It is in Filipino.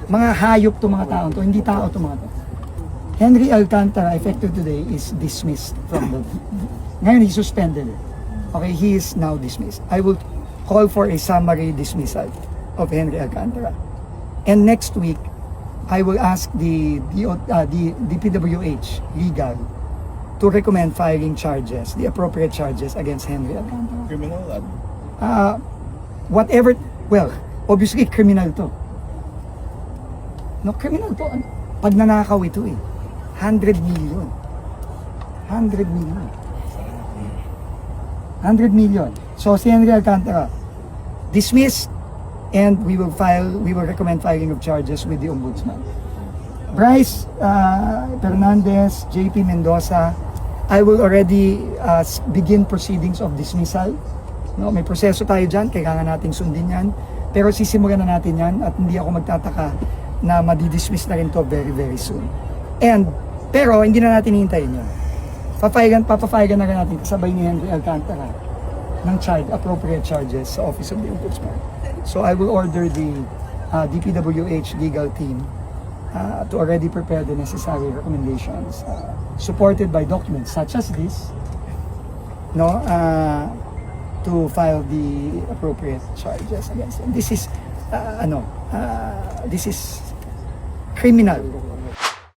Mga hayop to mga tao to, hindi tao to mga to. Henry Alcantara, effective today, is dismissed from the... Ngayon, he's suspended. Okay, he is now dismissed. I will call for a summary dismissal of Henry Alcantara. And next week, I will ask the DPWH legal to recommend filing charges, the appropriate charges against Henry Alcantara. Criminal? Whatever, well, obviously criminal to. No, criminal to. Pag nanakaw ito 100 million. 100 million. 100 million. So si Henry Alcantara, dismissed, and we will recommend filing of charges with the Ombudsman. Bryce Fernandez, JP Mendoza, I will already begin proceedings of dismissal. No, may proseso tayo dyan, kailangan nating sundin yan. Pero sisimulan na natin yan at hindi ako magtataka na madidismiss na rin to very, very soon. Pero hindi na natin hihintayin yun. Papafayagan na rin natin kasabay ni Henry Alcantara ng appropriate charges sa Office of the Ombudsman. So I will order the DPWH legal team to already prepare the necessary recommendations supported by documents such as this, no, to file the appropriate charges against them. This is this is criminal.